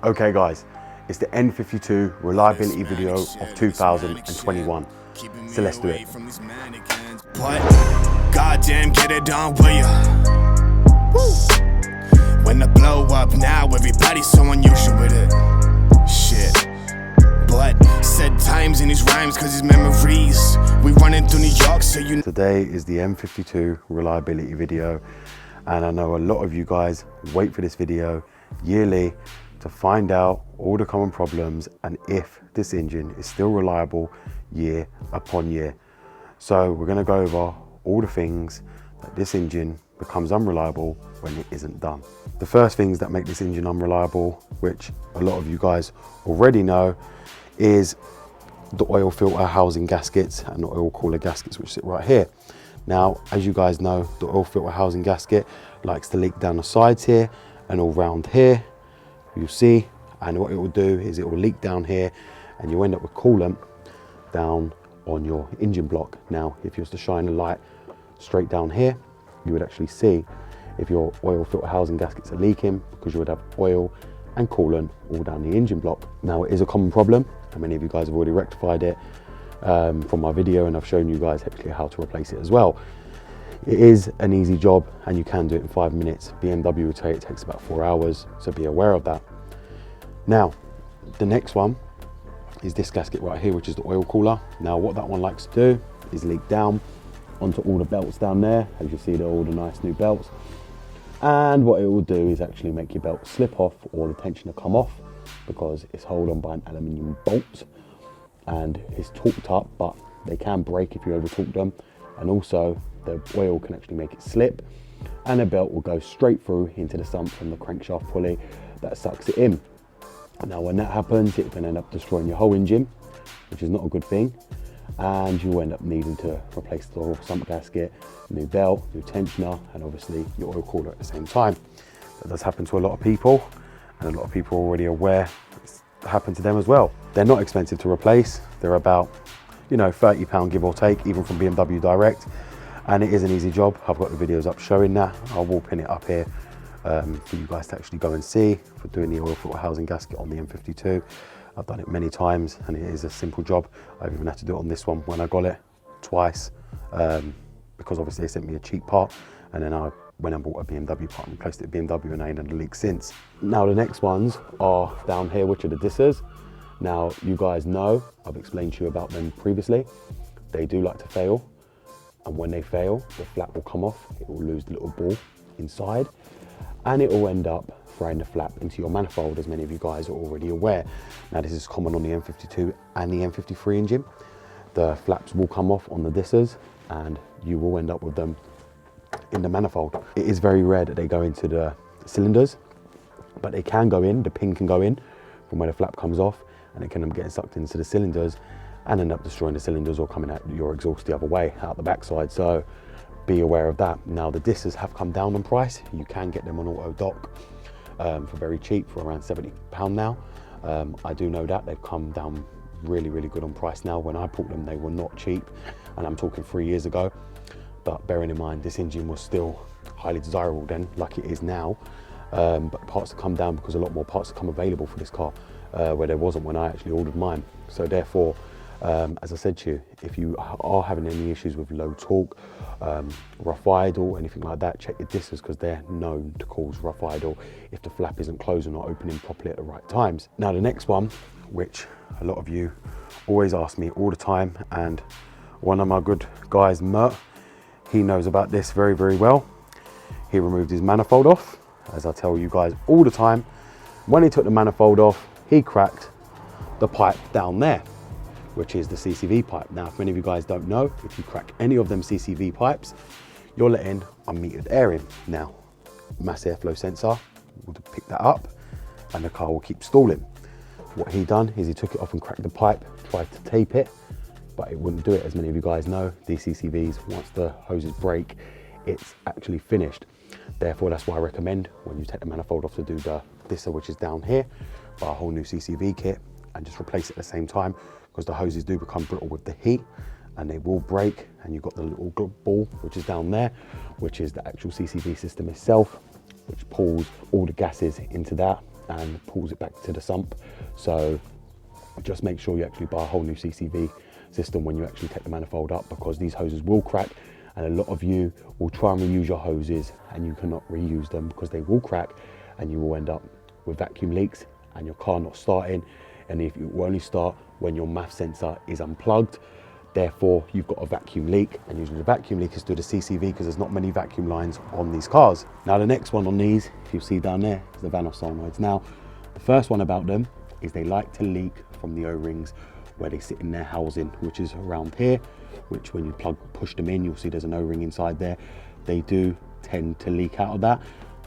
Okay guys, it's the N52 reliability video of 2021. So let's do it. Goddamn, get it done, will ya? When I blow up now, everybody's so unusual with it. Shit. But said times in his rhymes, cause his memories. We running through New York, so you. Today is the N52 reliability video, and I know a lot of you guys wait for this video yearly to find out all the common problems and if this engine is still reliable year upon year. So we're going to go over all the things that this engine becomes unreliable when it isn't done. The first things that make this engine unreliable, which a lot of you guys already know, is the oil filter housing gaskets and the oil cooler gaskets, which sit right here. Now, as you guys know, the oil filter housing gasket likes to leak down the sides here and all round here, you'll see, and what it will do is it will leak down here and you end up with coolant down on your engine block. Now, if you was to shine a light straight down here, you would actually see if your oil filter housing gaskets are leaking, because you would have oil and coolant all down the engine block. Now, it is a common problem, and many of you guys have already rectified it from my video, and I've shown you guys actually how to replace it as well. It is an easy job and you can do it in 5 minutes. BMW would say it takes about 4 hours, so be aware of that. Now, the next one is this gasket right here, which is the oil cooler. Now, what that one likes to do is leak down onto all the belts down there. As you see, they're all the nice new belts. And what it will do is actually make your belt slip off, or the tension will come off, because it's held on by an aluminium bolt and it's torqued up, but they can break if you over torque them. And also the oil can actually make it slip, and the belt will go straight through into the sump from the crankshaft pulley that sucks it in. Now, when that happens, it can end up destroying your whole engine, which is not a good thing, and you end up needing to replace the whole sump gasket, new belt, new tensioner, and obviously your oil cooler at the same time. That does happen to a lot of people, and a lot of people are already aware it's happened to them as well. They're not expensive to replace. They're about, you know, £30 give or take, even from BMW direct, and it is an easy job. I've got the videos up showing that. I will pin it up here for you guys to actually go and see, for doing the oil filter housing gasket on the N52. I've done it many times and it is a simple job. I've even had to do it on this one when I got it twice, because obviously they sent me a cheap part, and then I went and bought a BMW part and replaced it at BMW, and I ain't had a leak since. Now, the next ones are down here, which are the dissers. Now, you guys know, I've explained to you about them previously. They do like to fail, and when they fail, the flap will come off, it will lose the little ball inside, and it will end up throwing the flap into your manifold, as many of you guys are already aware. Now, this is common on the N52 and the N53 engine. The flaps will come off on the dissers and you will end up with them in the manifold. It is very rare that they go into the cylinders, but they can go in, the pin can go in from where the flap comes off, and it can end up getting sucked into the cylinders and end up destroying the cylinders or coming out your exhaust the other way, out the backside. So be aware of that. Now, the dissers have come down in price. You can get them on auto dock for very cheap, for around £70 now. I do know that they've come down really, really good on price now. When I bought them, they were not cheap, and I'm talking 3 years ago. But bearing in mind, this engine was still highly desirable then, like it is now. But parts have come down because a lot more parts have come available for this car, where there wasn't when I actually ordered mine. So therefore, as I said to you, if you are having any issues with low torque, rough idle, anything like that, check your dissers, because they're known to cause rough idle if the flap isn't closing or opening properly at the right times. Now, the next one, which a lot of you always ask me all the time, and one of my good guys, Mert, he knows about this very, very well. He removed his manifold off, as I tell you guys all the time. When he took the manifold off, he cracked the pipe down there, which is the CCV pipe. Now, if many of you guys don't know, if you crack any of them CCV pipes, you're letting unmetered air in. Now, mass airflow sensor will pick that up and the car will keep stalling. What he done is he took it off and cracked the pipe, tried to tape it, but it wouldn't do it. As many of you guys know, these CCVs, once the hoses break, it's actually finished. Therefore, that's why I recommend when you take the manifold off to do the disser, which is down here, buy a whole new CCV kit and just replace it at the same time, because the hoses do become brittle with the heat and they will break. And you've got the little ball, which is down there, which is the actual CCV system itself, which pulls all the gases into that and pulls it back to the sump. So just make sure you actually buy a whole new CCV system when you actually take the manifold up, because these hoses will crack, and a lot of you will try and reuse your hoses and you cannot reuse them because they will crack, and you will end up with vacuum leaks and your car not starting. And if it will only start when your MAF sensor is unplugged, therefore you've got a vacuum leak, and usually the vacuum leak is through the CCV because there's not many vacuum lines on these cars. Now the next one on these, if you see down there, is the Vano solenoids. Now the first one about them is they like to leak from the O-rings where they sit in their housing, which is around here, which when you push them in, you'll see there's an O-ring inside there. They do tend to leak out of that.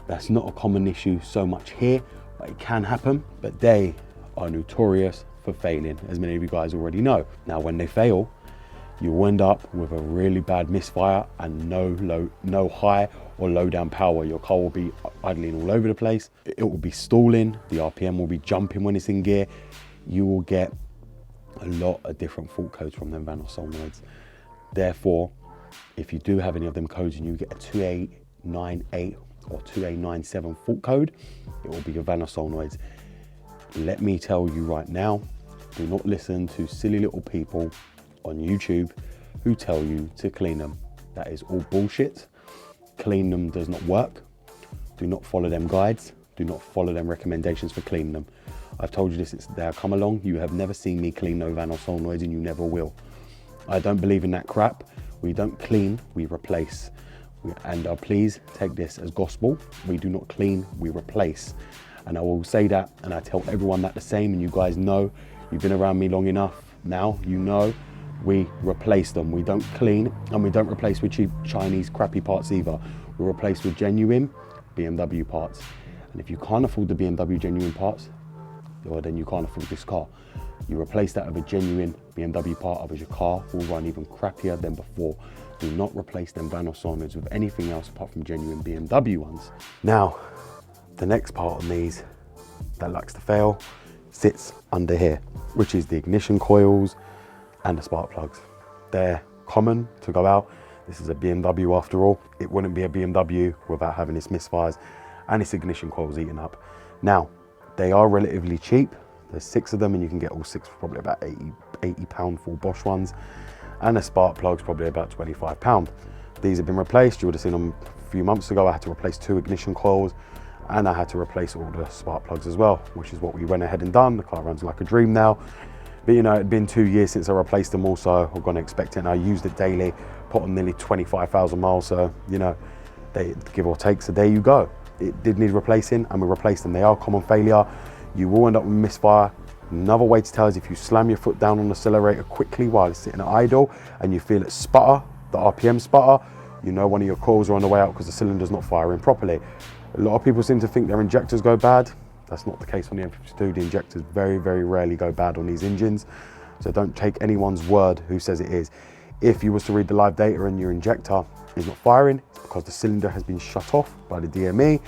That's not a common issue so much here, but it can happen. But they are notorious for failing, as many of you guys already know. Now when they fail, you will end up with a really bad misfire and no high or low down power. Your car will be idling all over the place. It will be stalling. The RPM will be jumping when it's in gear. You will get a lot of different fault codes from them Vano solenoids. Therefore, if you do have any of them codes and you get a 2898 or 2897 fault code, it will be your Vano solenoids. Let me tell you right now, do not listen to silly little people on YouTube who tell you to clean them. That is all bullshit. Clean them does not work. Do not follow them guides. Do not follow them recommendations for cleaning them. I've told you this since the day I come along. You have never seen me clean no Vano solenoids, and you never will. I don't believe in that crap. We don't clean, we replace. And please take this as gospel. We do not clean, we replace. And I will say that, and I tell everyone that the same, and you guys know, you've been around me long enough now, you know, we replace them. We don't clean, and we don't replace with cheap Chinese crappy parts either. We replace with genuine BMW parts. And if you can't afford the BMW genuine parts, well, then you can't afford this car. You replace that with a genuine BMW part, otherwise your car will run even crappier than before. Do not replace them Vano solenoids with anything else apart from genuine BMW ones. Now, the next part on these that likes to fail sits under here, which is the ignition coils and the spark plugs. They're common to go out. This is a BMW after all. It wouldn't be a BMW without having its misfires and its ignition coils eaten up. Now, they are relatively cheap. There's 6 of them, and you can get all 6 for probably about 80 pound full Bosch ones. And the spark plugs probably about 25 pound. These have been replaced. You would have seen them a few months ago. I had to replace 2 ignition coils, and I had to replace all the spark plugs as well, which is what we went ahead and done. The car runs like a dream now. But you know, it'd been 2 years since I replaced them all, so I'm gonna expect it. And I used it daily, put on nearly 25,000 miles. So, you know, they give or take. So there you go. It did need replacing, and we replaced them. They are common failure. You will end up with misfire. Another way to tell is if you slam your foot down on the accelerator quickly while it's sitting at idle and you feel it sputter, the RPM sputter, you know one of your coils are on the way out because the cylinder's not firing properly. A lot of people seem to think their injectors go bad. That's not the case on the N52. The injectors very, very rarely go bad on these engines. So don't take anyone's word who says it is. If you was to read the live data and your injector is not firing, it's because the cylinder has been shut off by the DME,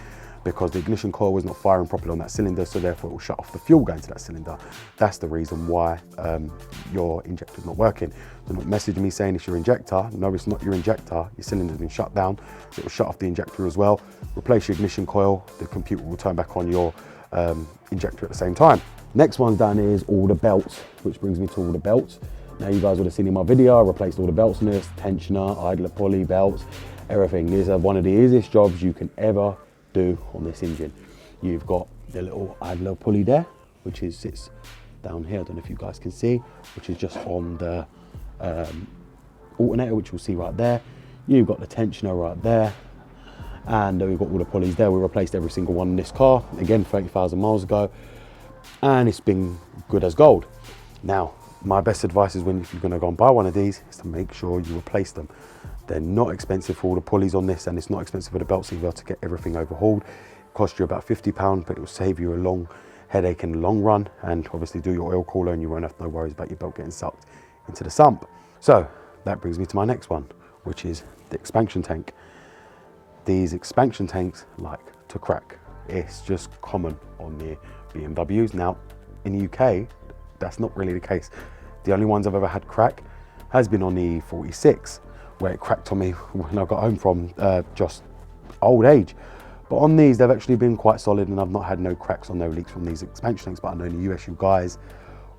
because the ignition coil was not firing properly on that cylinder, so therefore it will shut off the fuel going to that cylinder. That's the reason why your injector is not working. Do not message me saying it's your injector. No, it's not your injector. Your cylinder's been shut down, so it will shut off the injector as well. Replace your ignition coil. The computer will turn back on your injector at the same time. Next one down here is all the belts, which brings me to all the belts. Now you guys would have seen in my video, I replaced all the belts in this, tensioner, idler pulley, belts, everything. These are one of the easiest jobs you can ever do on this engine. You've got the little idler pulley there, which sits down here. I don't know if you guys can see, which is just on the alternator, which you'll see right there. You've got the tensioner right there, and we've got all the pulleys there. We replaced every single one in this car, again 30,000 miles ago, and it's been good as gold. Now, my best advice is if you're going to go and buy one of these, is to make sure you replace them. They're not expensive for all the pulleys on this, and it's not expensive for the belts either to get everything overhauled. It costs you about £50, but it will save you a long headache in the long run, and obviously do your oil cooler, and you won't have no worries about your belt getting sucked into the sump. So that brings me to my next one, which is the expansion tank. These expansion tanks like to crack. It's just common on the BMWs. Now, in the UK, that's not really the case. The only ones I've ever had crack has been on the 46, where it cracked on me when I got home from just old age. But on these, they've actually been quite solid, and I've not had no cracks or no leaks from these expansion links, but I know in the US, you guys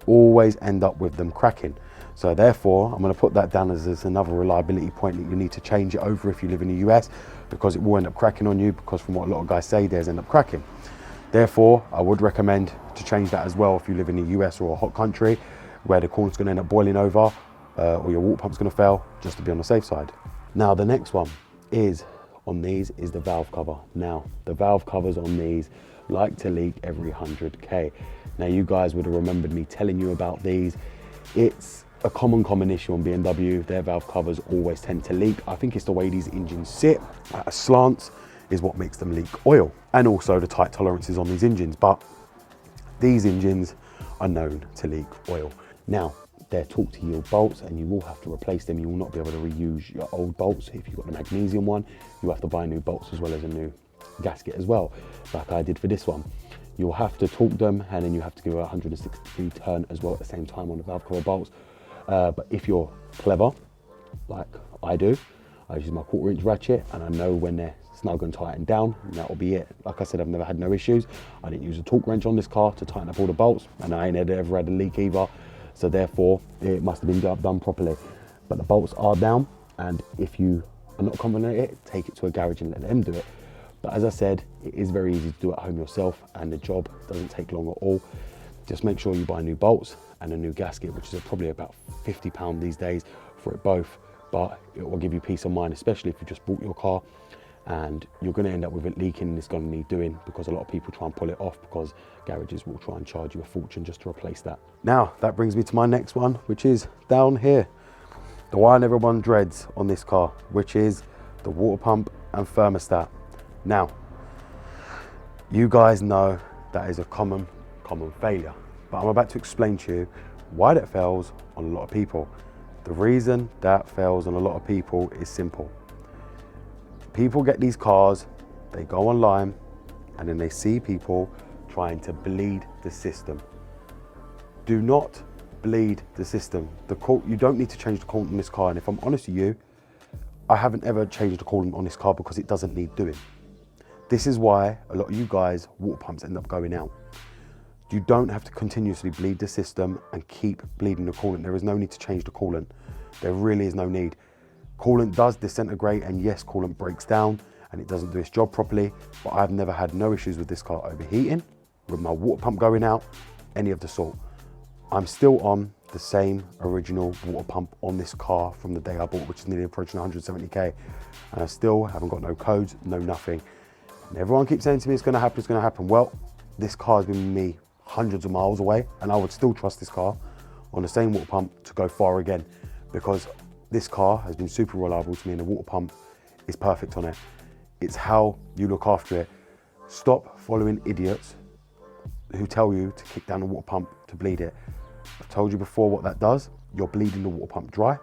always end up with them cracking. So therefore, I'm going to put that down as another reliability point that you need to change it over if you live in the US, because it will end up cracking on you, because from what a lot of guys say, theirs end up cracking. Therefore, I would recommend to change that as well if you live in the US or a hot country where the coolant's going to end up boiling over or your water pump's going to fail, just to be on the safe side. Now, the next one is on these is the valve cover. Now, the valve covers on these like to leak every 100K. Now, you guys would have remembered me telling you about these. It's a common issue on BMW. Their valve covers always tend to leak. I think it's the way these engines sit at a slant is what makes them leak oil, and also the tight tolerances on these engines. But these engines are known to leak oil. Now, they're torque to yield bolts, and you will have to replace them. You will not be able to reuse your old bolts. If you've got the magnesium one, you have to buy new bolts as well as a new gasket as well, like I did for this one. You'll have to torque them, and then you have to give a 160-degree turn as well at the same time on the valve cover bolts. But if you're clever, like I do, I use my 1/4-inch ratchet, and I know when they're snug and tightened down, and that'll be it. Like I said, I've never had no issues. I didn't use a torque wrench on this car to tighten up all the bolts, and I ain't ever had a leak either. So therefore, it must have been done properly. But the bolts are down, and if you are not confident in it, take it to a garage and let them do it. But as I said, it is very easy to do at home yourself, and the job doesn't take long at all. Just make sure you buy new bolts and a new gasket, which is probably about £50 these days for it both. But it will give you peace of mind, especially if you just bought your car and you're going to end up with it leaking, and it's going to need doing, because a lot of people try and pull it off, because garages will try and charge you a fortune just to replace that. Now, that brings me to my next one, which is down here. The one everyone dreads on this car, which is the water pump and thermostat. Now, you guys know that is a common failure, but I'm about to explain to you why that fails on a lot of people. The reason that fails on a lot of people is simple. People get these cars, they go online, and then they see people trying to bleed the system. Do not bleed the system. You don't need to change the coolant on this car, and if I'm honest with you, I haven't ever changed the coolant on this car because it doesn't need doing. This is why a lot of you guys, water pumps end up going out. You don't have to continuously bleed the system and keep bleeding the coolant. There is no need to change the coolant. There really is no need. Coolant does disintegrate, and yes, coolant breaks down and it doesn't do its job properly, but I've never had no issues with this car overheating, with my water pump going out, any of the sort. I'm still on the same original water pump on this car from the day I bought, which is nearly approaching 170K, and I still haven't got no codes, no nothing. And everyone keeps saying to me, it's gonna happen, it's gonna happen. Well, this car has been with me hundreds of miles away, and I would still trust this car on the same water pump to go far again, because this car has been super reliable to me, and the water pump is perfect on it. It's how you look after it. Stop following idiots who tell you to kick down the water pump to bleed it. I've told you before what that does. You're bleeding the water pump dry.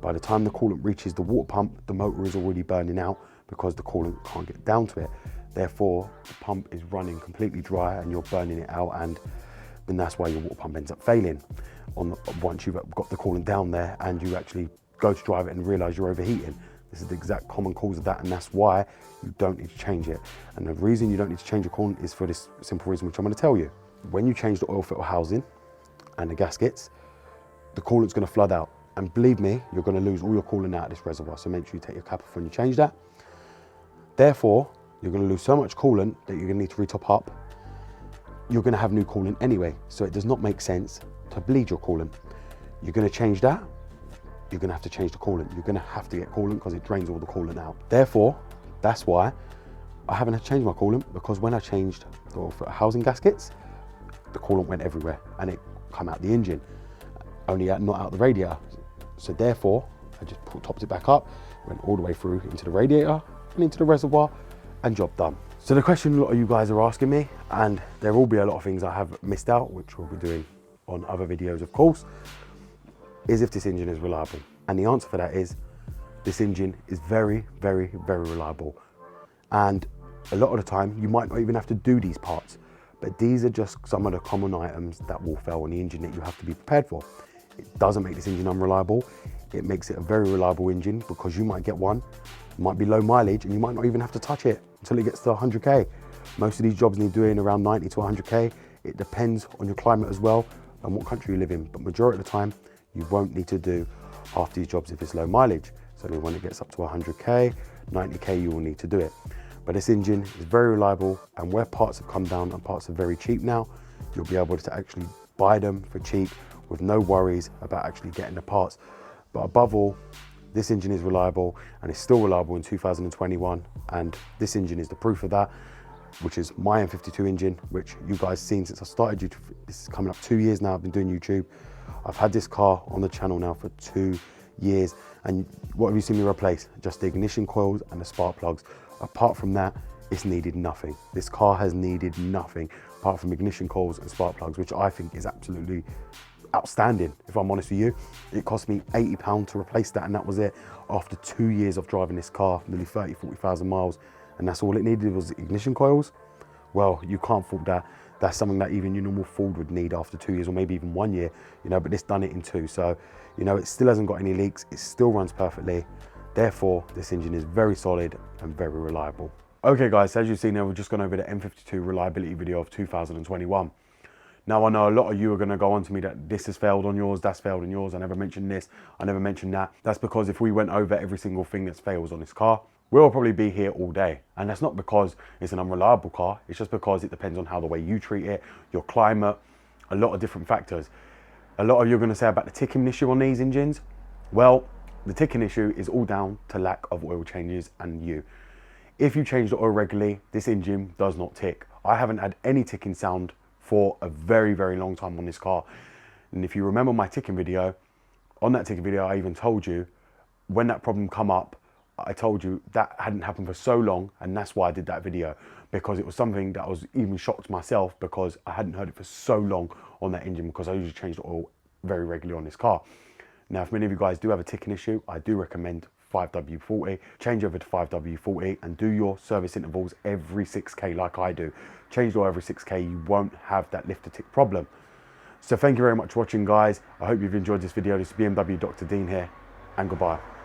By the time the coolant reaches the water pump, the motor is already burning out because the coolant can't get down to it. Therefore, the pump is running completely dry and you're burning it out, and then that's why your water pump ends up failing once you've got the coolant down there and you actually go to drive it and realize you're overheating. This is the exact common cause of that, and that's why you don't need to change it. And the reason you don't need to change your coolant is for this simple reason, which I'm going to tell you. When you change the oil filter housing and the gaskets, the coolant's going to flood out, and believe me, you're going to lose all your coolant out of this reservoir, so make sure you take your cap off when you change that. Therefore, you're going to lose so much coolant that you're going to need to retop up. You're going to have new coolant anyway, so it does not make sense to bleed your coolant. You're going to change that, you're going to have to change the coolant. You're going to have to get coolant because it drains all the coolant out. Therefore, that's why I haven't had to change my coolant, because when I changed the oil filter housing gaskets, the coolant went everywhere and it came out the engine, only not out the radiator. So therefore, I just topped it back up, went all the way through into the radiator and into the reservoir, and job done. So the question a lot of you guys are asking me, and there will be a lot of things I have missed out, which we'll be doing on other videos of course, is if this engine is reliable. And the answer for that is, this engine is very, very, very reliable. And a lot of the time, you might not even have to do these parts, but these are just some of the common items that will fail on the engine that you have to be prepared for. It doesn't make this engine unreliable. It makes it a very reliable engine, because you might get one, it might be low mileage, and you might not even have to touch it. until it gets to 100k. Most of these jobs need doing around 90 to 100k. It depends on your climate as well and what country you live in, but majority of the time you won't need to do half these jobs if it's low mileage. So when it gets up to 100k, 90k, you will need to do it. But this engine is very reliable, and where parts have come down and parts are very cheap now, you'll be able to actually buy them for cheap with no worries about actually getting the parts. But above all, this engine is reliable, and it's still reliable in 2021, and this engine is the proof of that, which is my N52 engine, which you guys seen since I started YouTube. This is coming up 2 years now. I've been doing YouTube. I've had this car on the channel now for 2 years, and what have you seen me replace? Just the ignition coils and the spark plugs. Apart from that, it's needed nothing. This car has needed nothing apart from ignition coils and spark plugs, which I think is absolutely outstanding, if I'm honest with you. It cost me £80 to replace that, and that was it after 2 years of driving this car, nearly 40,000 miles, and that's all it needed was ignition coils. Well, you can't fault that. That's something that even your normal Ford would need after 2 years, or maybe even 1 year, you know, but this done it in 2. So, you know, it still hasn't got any leaks. It still runs perfectly. Therefore, this engine is very solid and very reliable. Okay guys, so as you've seen there, we've just gone over the N52 reliability video of 2021. Now, I know a lot of you are going to go on to me that this has failed on yours, that's failed on yours, I never mentioned this, I never mentioned that. That's because if we went over every single thing that fails on this car, we'll probably be here all day. And that's not because it's an unreliable car, it's just because it depends on how the way you treat it, your climate, a lot of different factors. A lot of you are going to say about the ticking issue on these engines. Well, the ticking issue is all down to lack of oil changes and you. If you change the oil regularly, this engine does not tick. I haven't had any ticking sound for a very, very long time on this car. And if you remember my ticking video, on that ticking video, I even told you when that problem come up, I told you that hadn't happened for so long, and that's why I did that video, because it was something that I was even shocked myself, because I hadn't heard it for so long on that engine, because I usually change the oil very regularly on this car. Now, if many of you guys do have a ticking issue, I do recommend 5W40. Change over to 5W40 and do your service intervals every 6K like I do. Change the oil every 6K, you won't have that lift to tick problem. So thank you very much for watching, guys. I hope you've enjoyed this video. This is BMW Dr. Dean here, and goodbye.